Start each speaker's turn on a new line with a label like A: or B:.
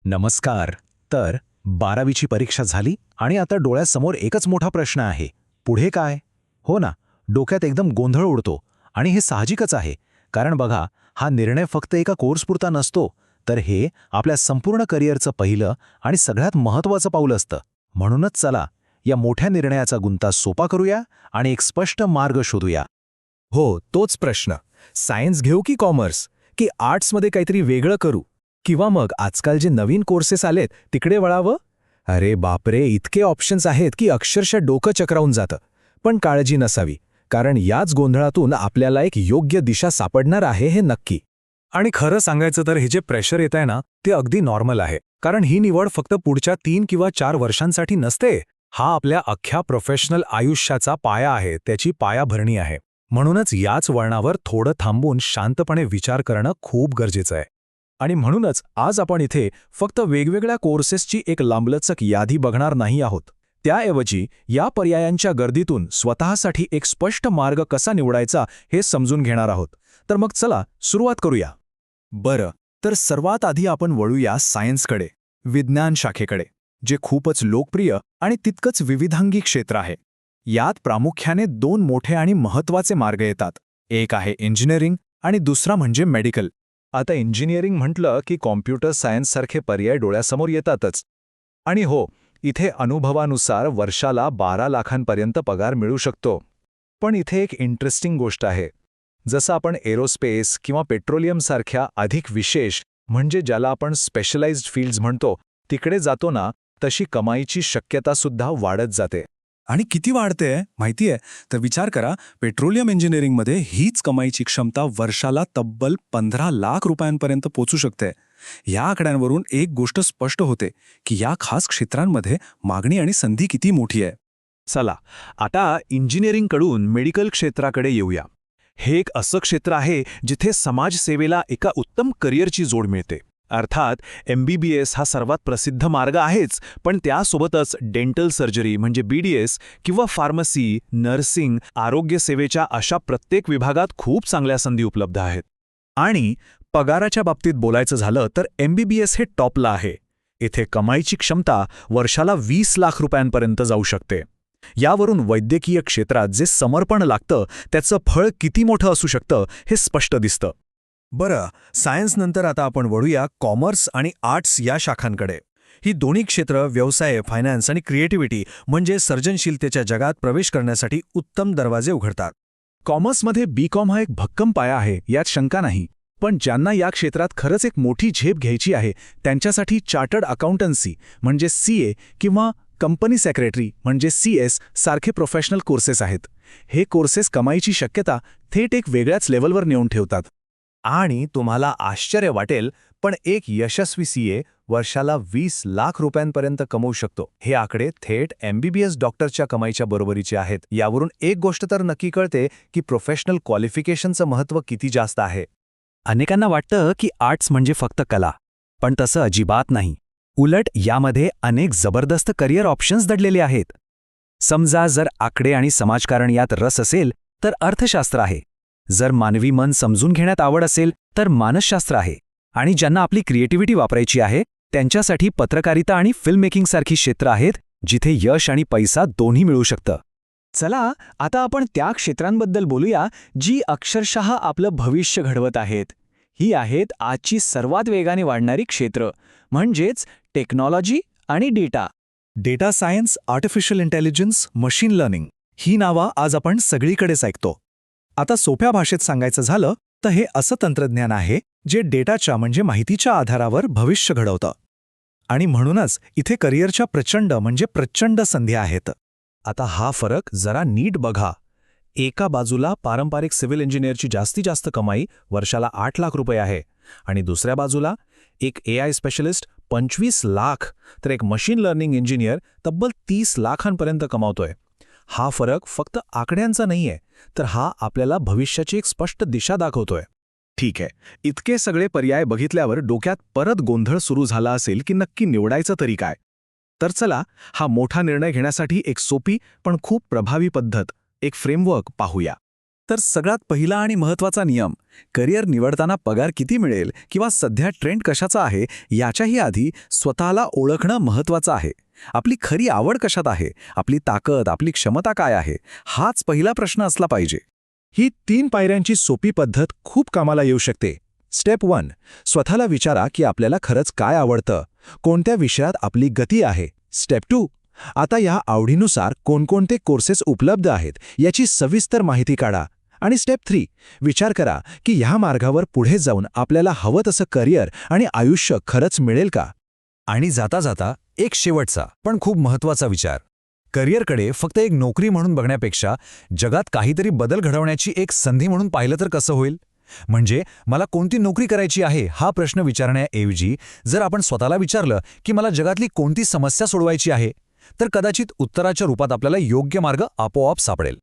A: नमस्कार. तर 12वीची परीक्षा झाली आणि आता डोळ्यासमोर एकच मोठा प्रश्न आहे. पुढे काय? हो ना, डोक्यात एकदम गोंधळ उडतो. आणि हे साहजिकच आहे, कारण बघा, हा निर्णय फक्त एका कोर्सपुरता नसतो, तर हे आपल्या संपूर्ण करिअरचं पहिलं आणि सगळ्यात महत्त्वाचं पाऊल असतं. म्हणूनच चला, या मोठ्या निर्णयाचा गुंता सोपा करूया आणि एक स्पष्ट मार्ग शोधूया.
B: हो, तोच प्रश्न. सायन्स घेऊ की कॉमर्स? की आर्ट्समध्ये काहीतरी वेगळं करू? किंवा मग आजकाल जे नवीन कोर्सेस आलेत तिकडे वळावं? अरे बापरे, इतके ऑप्शन्स आहेत की अक्षरशः डोकं चक्रावून जातं. पण काळजी नसावी, कारण याच गोंधळातून आपल्याला एक योग्य दिशा सापडणार आहे हे नक्की.
C: आणि खरं सांगायचं तर हे जे प्रेशर येत आहे ना, ते अगदी नॉर्मल आहे. कारण ही निवड फक्त पुढच्या 3 किंवा 4 वर्षांसाठी नसते. हा आपल्या अख्ख्या प्रोफेशनल आयुष्याचा पाया आहे, त्याची पायाभरणी आहे. म्हणूनच याच वळणावर थोडं थांबून शांतपणे विचार करणं खूप गरजेचं आहे.
B: आणि म्हणूनच आज आपण इथे फक्त वेगवेगळ्या कोर्सेसची एक लांबलचक यादी बघणार नाही आहोत. त्याऐवजी या पर्यायांच्या गर्दीतून स्वतःसाठी एक स्पष्ट मार्ग कसा निवडायचा हे समजून घेणार आहोत. तर मग चला सुरुवात करूया. बरं, तर सर्वात आधी आपण वळूया सायन्सकडे, विज्ञान शाखेकडे, जे खूपच लोकप्रिय आणि तितकंच विविधांगी क्षेत्र आहे. यात प्रामुख्याने 2 मोठे आणि महत्त्वाचे मार्ग येतात. एक आहे इंजिनिअरिंग आणि दुसरा म्हणजे मेडिकल. आता इंजिनिअरिंग म्हटलं की कॉम्प्युटर सायन्ससारखे पर्याय डोळ्यासमोर येतातच. आणि हो, इथे अनुभवानुसार वर्षाला 12 लाखांपर्यंत पगार मिळू शकतो. पण इथे एक इंटरेस्टिंग गोष्ट आहे. जसं आपण एरोस्पेस किंवा पेट्रोलियमसारख्या अधिक विशेष, म्हणजे ज्याला आपण स्पेशलाइज्ड फील्ड्स म्हणतो, तिकडे जातो ना, तशी कमाईची शक्यतासुद्धा वाढत जाते. आणि किती वाढते माहितीये? तर विचार करा, पेट्रोलियम इंजिनिअरिंगमध्ये हीच कमाईची क्षमता वर्षाला तब्बल 15 लाख रुपयांपर्यंत पोचू शकते. या आकड्यांवरून एक गोष्ट स्पष्ट होते की या खास क्षेत्रांमध्ये मागणी आणि संधी किती मोठी आहे.
C: चला, आता इंजिनिअरिंगकडून मेडिकल क्षेत्राकडे येऊया. हे एक असं क्षेत्र आहे जिथे समाजसेवेला एका उत्तम करिअरची जोड मिळते. अर्थात MBBS हा सर्वात प्रसिद्ध मार्ग आहेच, पण त्यासोबतच डेंटल सर्जरी म्हणजे BDS किंवा फार्मसी, नर्सिंग, आरोग्यसेवेच्या अशा प्रत्येक विभागात खूप चांगल्या संधी उपलब्ध आहेत. आणि पगाराच्या बाबतीत बोलायचं झालं तर MBBS हे टॉपला आहे. इथे कमाईची क्षमता वर्षाला 20 लाख रुपयांपर्यंत जाऊ शकते. यावरून वैद्यकीय क्षेत्रात जे समर्पण लागतं त्याचं फळ किती मोठं असू शकतं हे स्पष्ट दिसतं.
B: बरं, सायन्सनंतर आता आपण वळूया कॉमर्स आणि आर्ट्स या शाखांकडे. ही दोन्ही क्षेत्र व्यवसाय, फायनान्स आणि क्रिएटिव्हिटी म्हणजे सर्जनशीलतेच्या जगात प्रवेश करण्यासाठी उत्तम दरवाजे उघडतात.
C: कॉमर्समध्ये BCom हा एक भक्कम पाया आहे, यात शंका नाही. पण ज्यांना या क्षेत्रात खरंच एक मोठी झेप घ्यायची आहे, त्यांच्यासाठी चार्टर्ड अकाउंटन्सी म्हणजे CA किंवा कंपनी सेक्रेटरी म्हणजे CS सारखे प्रोफेशनल कोर्सेस आहेत. हे कोर्सेस कमाईची शक्यता थेट एक वेगळ्याच लेव्हलवर नेऊन ठेवतात.
B: आणि तुम्हाला आश्चर्य वाटेल, पण एक यशस्वी CA वर्षाला 20 लाख रुपयांपर्यंत कमवू शकतो. हे आकडे थेट MBBS डॉक्टरच्या कमाईच्या बरोबरीचे आहेत. यावरून एक गोष्ट तर नक्की कळते की प्रोफेशनल क्वालिफिकेशनचं महत्त्व किती जास्त आहे.
A: अनेकांना वाटतं की आर्ट्स म्हणजे फक्त कला, पण तसं अजिबात नाही. उलट यामध्ये अनेक जबरदस्त करिअर ऑप्शन्स दडलेले आहेत. समजा जर आकडे आणि समाजकारण यात रस असेल तर अर्थशास्त्र आहे. जर मानवी मन समजून घेण्यात आवड असेल तर मानसशास्त्र आहे. आणि ज्यांना आपली क्रिएटिव्हिटी वापरायची आहे त्यांच्यासाठी पत्रकारिता आणि फिल्म मेकिंगसारखी क्षेत्र आहेत, जिथे यश आणि पैसा दोन्ही मिळू शकतं.
D: चला, आता आपण त्या क्षेत्रांबद्दल बोलूया जी अक्षरशः आपलं भविष्य घडवत आहेत. ही आहेत आजची सर्वात वेगाने वाढणारी क्षेत्र, म्हणजेच टेक्नॉलॉजी आणि data.
B: Data science, artificial intelligence, machine learning ही नावं आज आपण सगळीकडेच ऐकतो. आता सोप्या भाषेत सांगायचं झालं तर हे असं तंत्रज्ञान आहे जे डेटाच्या म्हणजे माहितीच्या आधारावर भविष्य घडवतं. आणि म्हणूनच इथे करिअरच्या प्रचंड संधी आहेत. आता हा फरक जरा नीट बघा. एका बाजूला पारंपरिक सिव्हिल इंजिनिअरची जास्तीत जास्त कमाई वर्षाला 8 लाख रुपये आहे, आणि दुसऱ्या बाजूला एक AI स्पेशलिस्ट 25 लाख, तर एक मशीन लर्निंग इंजिनियर तब्बल 30 लाखांपर्यंत कमावतोय. हा फरक फक्त आकड्यांचा नाहीये, तर हा आपल्याला भविष्याची एक स्पष्ट दिशा दाखवतोय. ठीक आहे, इतके सगळे पर्याय बघितल्यावर डोक्यात परत गोंधळ सुरू झाला असेल की नक्की निवडायचं तरी काय. तर चला, हा मोठा निर्णय घेण्यासाठी एक सोपी पण खूप प्रभावी पद्धत, एक फ्रेमवर्क पाहूया.
A: तर सगळ्यात पहिला आणि महत्त्वाचा नियम, करिअर निवडताना पगार किती मिळेल किंवा सध्या ट्रेंड कशाचा आहे याच्याही आधी स्वतःला ओळखणं महत्त्वाचं आहे. आपली खरी आवड कशात आहे, आपली ताकद, आपली क्षमता काय आहे, हाच पहिला प्रश्न असला पाहिजे.
B: ही 3 पायऱ्यांची सोपी पद्धत खूप कामाला येऊ शकते. स्टेप 1, स्वतःला विचारा की आपल्याला खरंच काय आवडतं, कोणत्या विषयात आपली गती आहे. स्टेप 2, आता या आवडीनुसार कोणकोणते कोर्सेस उपलब्ध आहेत याची सविस्तर माहिती काढा. आणि स्टेप 3, विचार करा की ह्या मार्गावर पुढे जाऊन आपल्याला हवं तसं करिअर आणि आयुष्य खरंच मिळेल का.
A: आणि जाता जाता एक शेवटचा पण खूप महत्त्वाचा विचार, करिअरकडे फक्त एक नोकरी म्हणून बघण्यापेक्षा जगात काहीतरी बदल घडवण्याची एक संधी म्हणून पाहिलं तर कसं होईल. म्हणजे मला कोणती नोकरी करायची आहे हा प्रश्न विचारण्याऐवजी जर आपण स्वतःला विचारलं की मला जगातली कोणती समस्या सोडवायची आहे, तर कदाचित उत्तराच्या रूपात आपल्याला योग्य मार्ग आपोआप सापडेल.